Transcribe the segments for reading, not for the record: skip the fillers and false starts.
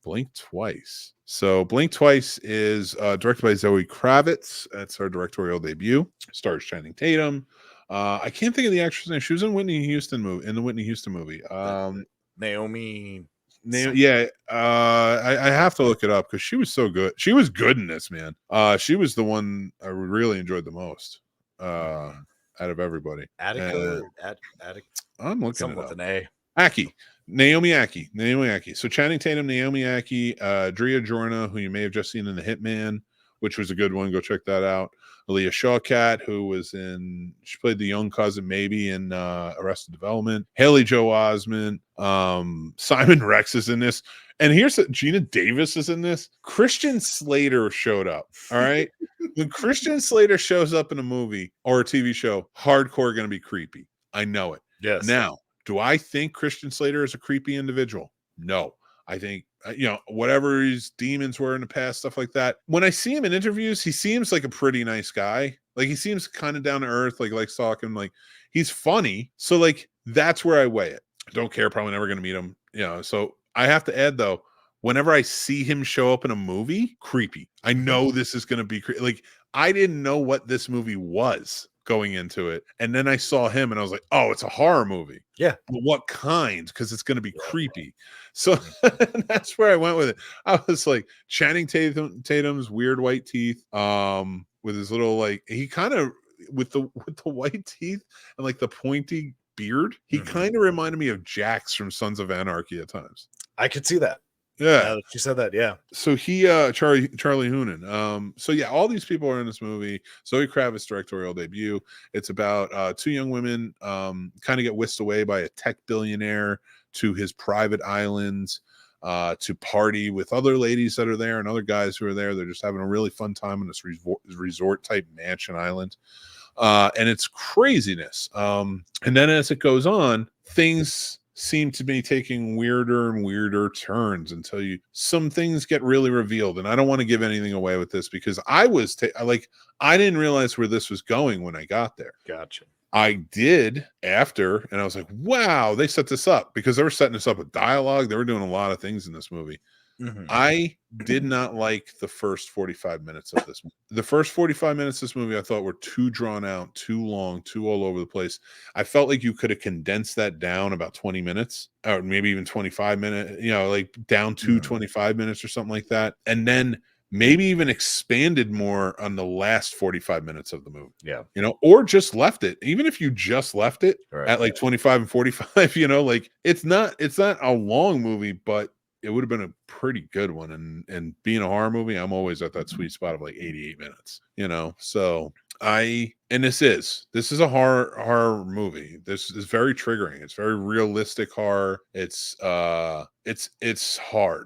Blink Twice. So Blink Twice is directed by Zoe Kravitz. That's her directorial debut. Stars Channing Tatum. I can't think of the actress name. She was in the Whitney Houston movie. Naomi. Yeah, I have to look it up because she was so good. She was good in this, man. She was the one I really enjoyed the most out of everybody. Attica. I'm looking Something it up. with an A. Naomi Aki. So Channing Tatum, Naomi Aki, Drea Jorna, who you may have just seen in The Hitman, which was a good one. Go check that out. Aaliyah Shawkat, who she played the young cousin maybe in Arrested Development. Haley Joel Osment. Simon Rex is in this. And Gina Davis is in this. Christian Slater showed up. All right. When Christian Slater shows up in a movie or a TV show, hardcore going to be creepy. I know it. Yes. Now, do I think Christian Slater is a creepy individual? No. I think, whatever his demons were in the past, stuff like that. When I see him in interviews, he seems like a pretty nice guy. Like, he seems kind of down to earth, like talking, like, he's funny. So, like, that's where I weigh it. I don't care, probably never going to meet him. So I have to add, though, whenever I see him show up in a movie, creepy. I know this is going to be like, I didn't know what this movie was going into it, and then I saw him and I was like, oh, it's a horror movie. Yeah, but what kind? Because it's going to be creepy. So that's where I went with it. I was like, Channing Tatum's weird white teeth, with his little, like, he kind of with the white teeth and like the pointy beard, he kind of reminded me of Jax from Sons of Anarchy at times. I could see that. Yeah, she said that. Yeah. So he, Charlie Hunnam. So yeah, all these people are in this movie. Zoe Kravitz directorial debut. It's about two young women, kind of get whisked away by a tech billionaire to his private islands, to party with other ladies that are there and other guys who are there. They're just having a really fun time on this resort type mansion island. And it's craziness. And then as it goes on, things seem to be taking weirder and weirder turns until some things get really revealed. And I don't want to give anything away with this because I didn't realize where this was going when I got there. Gotcha. I did after, and I was like, wow, they set this up, because they were setting this up with dialogue. They were doing a lot of things in this movie. I did not like the first 45 minutes of this movie. The first 45 minutes of this movie I thought were too drawn out, too long, too all over the place. I felt like you could have condensed that down about 20 minutes or maybe even 25 minutes, like down to 25 minutes or something like that. And then maybe even expanded more on the last 45 minutes of the movie. Yeah. Or just left it. Even if you just left it at like 25 and 45, like it's not a long movie, but it would have been a pretty good one. And being a horror movie, I'm always at that sweet spot of like 88 minutes, so this is a horror movie. This is very triggering. It's very realistic horror. It's hard,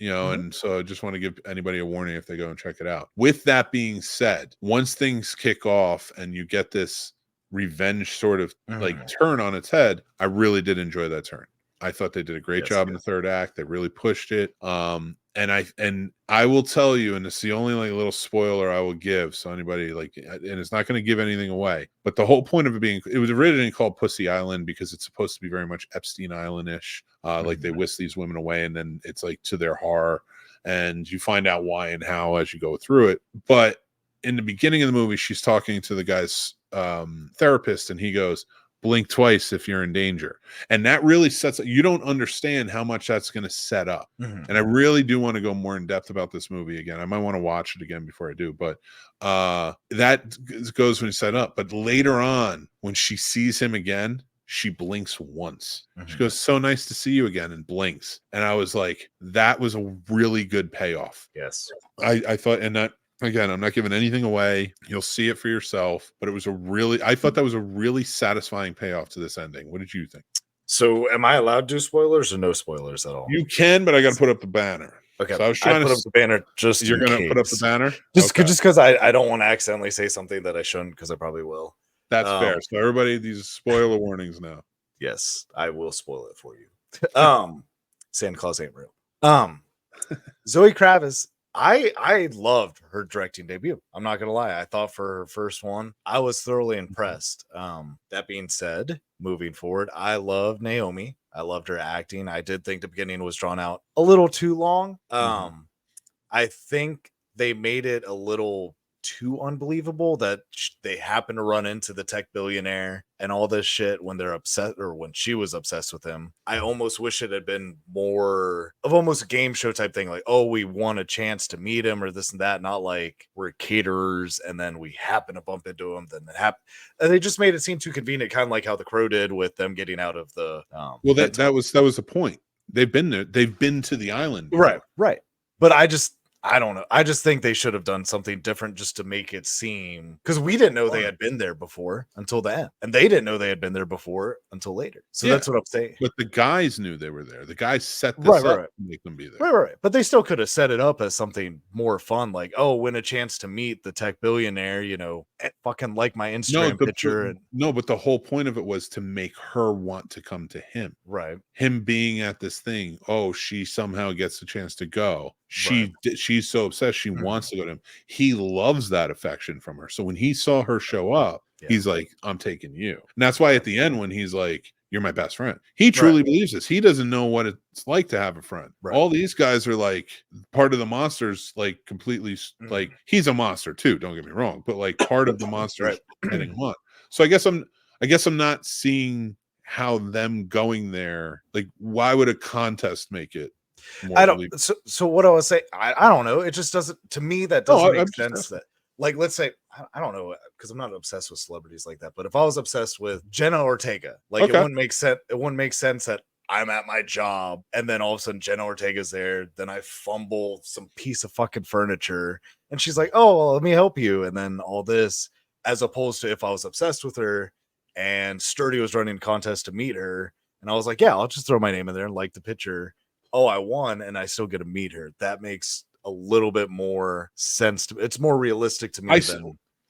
and so I just want to give anybody a warning if they go and check it out. With that being said, once things kick off and you get this revenge sort of like turn on its head, I really did enjoy that turn. I thought they did a great job in the third act. They really pushed it. And I will tell you, and it's the only like little spoiler I will give. So anybody and it's not going to give anything away, but the whole point of it was originally called Pussy Island because it's supposed to be very much Epstein Island-ish. Like they whisk these women away and then it's like to their horror, and you find out why and how as you go through it. But in the beginning of the movie, she's talking to the guy's therapist, and he goes, blink twice if you're in danger. And that really you don't understand how much that's going to set up. And I really do want to go more in depth about this movie again. I might want to watch it again before I do, but that goes when it's set up. But later on, when she sees him again, she blinks once. She goes, so nice to see you again, and blinks. And I was like, that was a really good payoff. Yes. I thought, and that, again, I'm not giving anything away. You'll see it for yourself. But I thought that was a really satisfying payoff to this ending. What did you think? So am I allowed to do spoilers or no spoilers at all? You can, but I got to put up the banner. Okay. So I was trying to put up the banner just You're going to put up the banner? Just because I don't want to accidentally say something that I shouldn't, because I probably will. That's fair. So everybody, these spoiler warnings now. Yes, I will spoil it for you. Santa Claus ain't real. Zoe Kravitz I loved her directing debut. I'm not gonna lie. I thought for her first one, I was thoroughly impressed. That being said, moving forward, I love Naomi. I loved her acting. I did think the beginning was drawn out a little too long. I think they made it a little too unbelievable that they happen to run into the tech billionaire and all this shit when they're upset, or when she was obsessed with him. I almost wish it had been more of almost a game show type thing, like, oh, we won a chance to meet him or this and that, not like we're caterers and then we happen to bump into him, then it happened. And they just made it seem too convenient, kind of like how the Crow did with them getting out of the well, that was the point. They've been there, they've been to the island before. right. But I don't know. I just think they should have done something different just to make it seem, because we didn't know they had been there before until the end, and they didn't know they had been there before until later. So that's what I'm saying. But the guys knew they were there. The guys set this up to make them be there. Right. But they still could have set it up as something more fun, like, oh, win a chance to meet the tech billionaire, fucking like my Instagram picture. But the whole point of it was to make her want to come to him. Right. Him being at this thing. Oh, she somehow gets a chance to go. She's so obsessed. She wants to go to him. He loves that affection from her. So when he saw her show up, he's like, I'm taking you. And that's why at the end, when he's like, you're my best friend, he truly believes this. He doesn't know what it's like to have a friend. All these guys are like part of the monsters, like completely like he's a monster too, don't get me wrong, but like part of the monsters heading him on. So I guess I'm not seeing how them going there, like, why would a contest make it more? I don't. So what I was saying, I don't know. It just doesn't, to me, that doesn't make sense. That, like, let's say, I don't know, because I'm not obsessed with celebrities like that. But if I was obsessed with Jenna Ortega, like, it wouldn't make sense. It wouldn't make sense that I'm at my job and then all of a sudden Jenna Ortega's there. Then I fumble some piece of fucking furniture and she's like, "Oh, well, let me help you." And then all this, as opposed to if I was obsessed with her and Sturdy was running a contest to meet her, and I was like, "Yeah, I'll just throw my name in there and like the picture." Oh, I won, and I still get to meet her. That makes a little bit more sense to me. It's more realistic to me.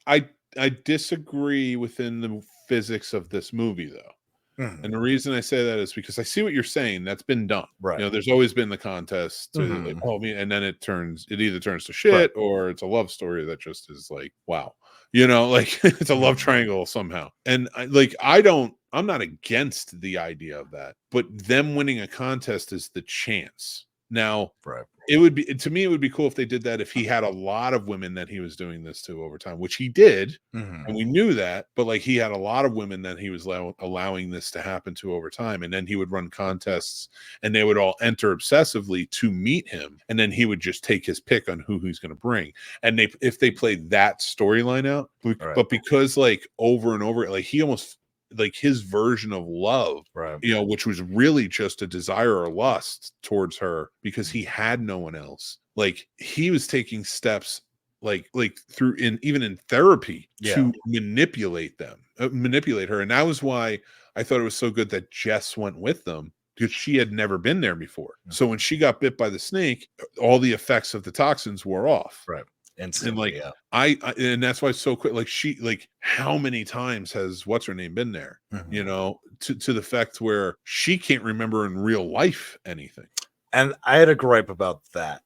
I disagree within the physics of this movie, though. And the reason I say that is because I see what you're saying. That's been done. Right. There's always been the contest to like, and then it either turns to shit or it's a love story that just is like, wow. Like it's a love triangle somehow. And I'm not against the idea of that, but them winning a contest is the chance. Now, it would be cool if they did that, if he had a lot of women that he was doing this to over time, which he did. And we knew that, but like he had a lot of women that he was allowing this to happen to over time. And then he would run contests and they would all enter obsessively to meet him. And then he would just take his pick on who he's going to bring. And if they played that storyline out, but because like over and over, like he almost, like his version of love, which was really just a desire or lust towards her because he had no one else. Like he was taking steps like through even in therapy to manipulate her. And that was why I thought it was so good that Jess went with them, because she had never been there before. So when she got bit by the snake, all the effects of the toxins wore off. Instantly, and like and that's why it's so quick. Like how many times has what's her name been there? To the fact where she can't remember in real life anything. And I had a gripe about that.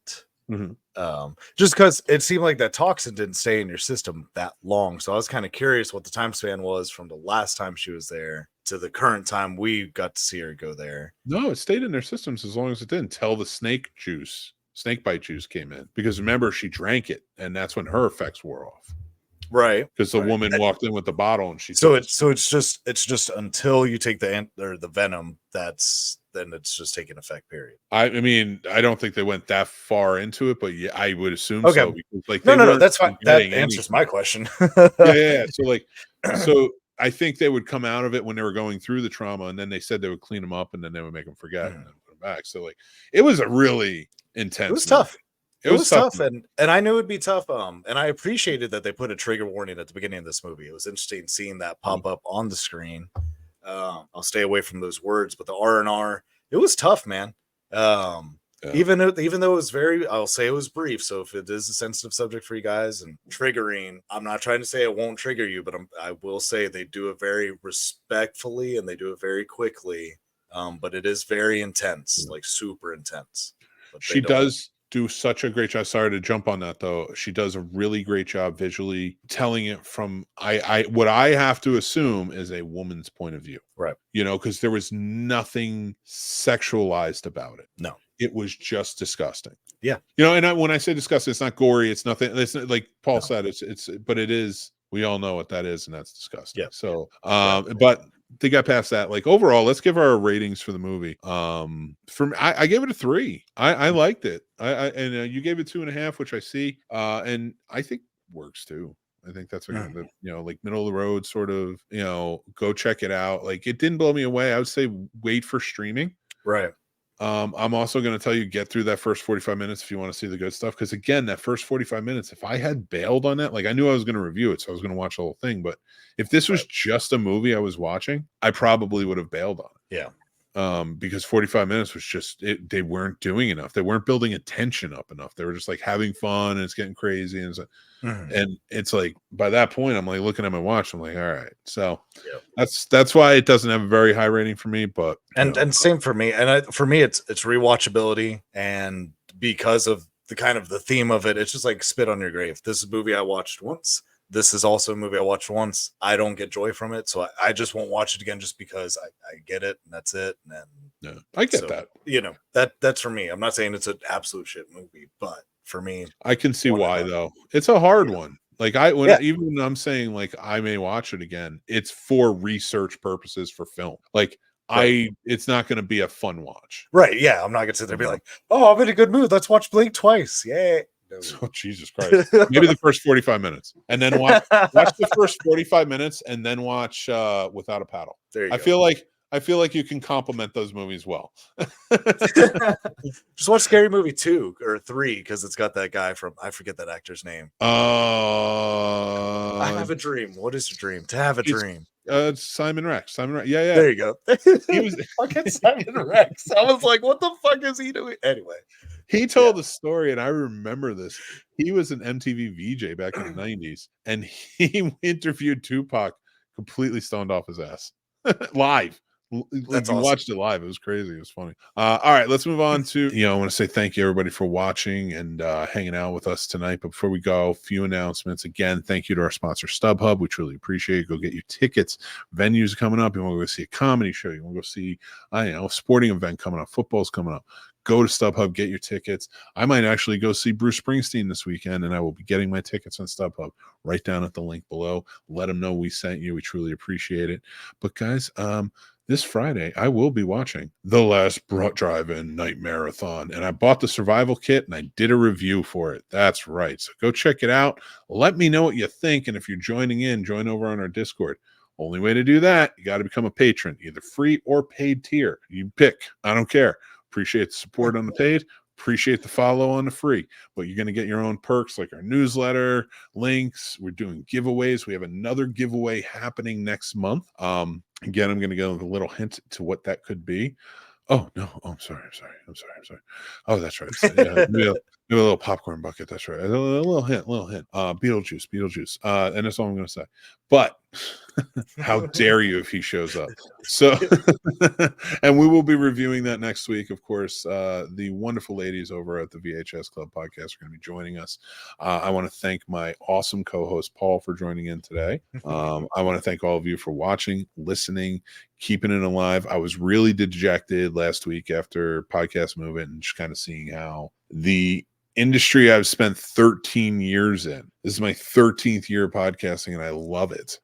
Just because it seemed like that toxin didn't stay in your system that long. So I was kind of curious what the time span was from the last time she was there to the current time we got to see her go there. No, it stayed in their systems as long as it didn't, until the snake bite juice came in, because remember, she drank it and that's when her effects wore off, because the woman walked in with the bottle and she it's just until you take the venom, then it's just taking effect, period. I mean, I don't think they went that far into it, but yeah, I would assume so, because like no, that's fine. That answers my question. So I think they would come out of it when they were going through the trauma, and then they said they would clean them up and then they would make them forget and then put them back. So like it was a really intense. It was tough. It was tough, and I knew it'd be tough. And I appreciated that they put a trigger warning at the beginning of this movie. It was interesting seeing that pop up on the screen. I'll stay away from those words, but the R&R, it was tough, man. Even though it was I'll say it was brief. So if it is a sensitive subject for you guys and triggering, I'm not trying to say it won't trigger you, but I will say they do it very respectfully and they do it very quickly. But it is very intense, like super intense. She does do such a great job. Sorry to jump on that though. She does a really great job visually telling it from what I have to assume is a woman's point of view. Right. You know, because there was nothing sexualized about it. No. It was just disgusting. Yeah. You know, and when I say disgusting, it's not gory. It's nothing. It's not, like Paul said, but it is. We all know what that is, and that's disgusting. Yeah. So, but to get past that, like overall, let's give our ratings for the movie. I gave it a 3. I liked it. And you gave it 2.5, which I see, and I think works too. I think that's like middle of the road sort of, go check it out. Like it didn't blow me away. I would say wait for streaming. Right. I'm also going to tell you, get through that first 45 minutes if you want to see the good stuff. Because again, that first 45 minutes, if I had bailed on that, like I knew I was going to review it, so I was going to watch the whole thing. But if this was just a movie I was watching, I probably would have bailed on it. Yeah. Because 45 minutes was just they weren't doing enough. They weren't building attention up enough. They were just like having fun and it's getting crazy. And and it's like by that point, I'm like looking at my watch. I'm like, all right. So that's why it doesn't have a very high rating for me. But and same for me. And for me, it's rewatchability, and because of the theme of it, it's just like spit on your grave. This is a movie I watched once. This is also a movie I watched once. I don't get joy from it, so I just won't watch it again just because I get it and that's it. And I get that. You know, that's for me. I'm not saying it's an absolute shit movie, but for me, I can see why though. It's a hard one. Like even when I'm saying like I may watch it again, it's for research purposes for film. Like it's not going to be a fun watch. Right? Yeah, I'm not going to sit there and be like, oh, I'm in a good mood. Let's watch Blink twice. Yeah. Oh, Jesus Christ. Maybe the first 45 minutes and then watch the first 45 minutes and then watch Without a Paddle. There you go. I feel like you can complement those movies well. Just watch Scary Movie 2 or 3 because it's got that guy from, I forget that actor's name. I Have a Dream. What is your dream? To have a dream. Simon Rex. Yeah. There you go. He was fucking Simon Rex. I was like, what the fuck is he doing? Anyway. He told the story, and I remember this. He was an MTV VJ back in the 90s, and he interviewed Tupac completely stoned off his ass. Live. Like you watched it live. It was crazy. It was funny. All right, let's move on to, I want to say thank you everybody for watching and hanging out with us tonight. But before we go, a few announcements. Again, thank you to our sponsor, StubHub. We truly appreciate it. Go get your tickets. Venues coming up. You want to go see a comedy show. You want to go see, a sporting event coming up. Football's coming up. Go to StubHub, get your tickets. I might actually go see Bruce Springsteen this weekend, and I will be getting my tickets on StubHub right down at the link below. Let them know we sent you. We truly appreciate it. But guys, this Friday, I will be watching The Last Drive-In Night Marathon, and I bought the survival kit, and I did a review for it. That's right. So go check it out. Let me know what you think, and if you're joining in, join over on our Discord. Only way to do that, you got to become a patron, either free or paid tier. You pick. I don't care. Appreciate the support on the paid. Appreciate the follow on the free. But you're going to get your own perks like our newsletter, links. We're doing giveaways. We have another giveaway happening next month. Again, I'm going to go with a little hint to what that could be. Oh, no. Oh, I'm sorry. Oh, that's right. Yeah, maybe a little popcorn bucket. That's right. A little hint. Beetlejuice. And that's all I'm going to say. But how dare you if he shows up? So, and we will be reviewing that next week. Of course, the wonderful ladies over at the VHS Club podcast are going to be joining us. I want to thank my awesome co-host Paul for joining in today. I want to thank all of you for watching, listening, keeping it alive. I was really dejected last week after Podcast Movement and just kind of seeing how the industry I've spent 13 years in. This is my 13th year of podcasting, and I love it.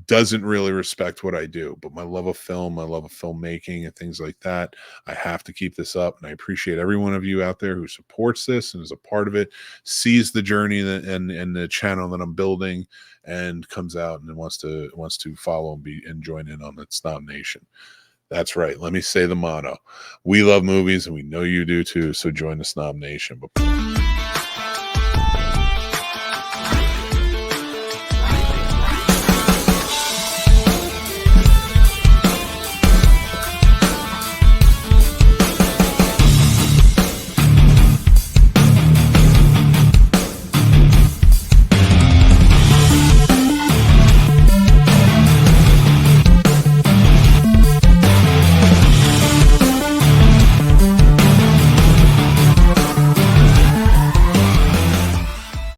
Doesn't really respect what I do, but my love of film, my love of filmmaking and things like that, I have to keep this up. And I appreciate every one of you out there who supports this and is a part of it, sees the journey and the channel that I'm building, and comes out and wants to follow and join in on the Snob Nation. That's right. Let me say the motto. We love movies, and we know you do too. So join the Snob Nation.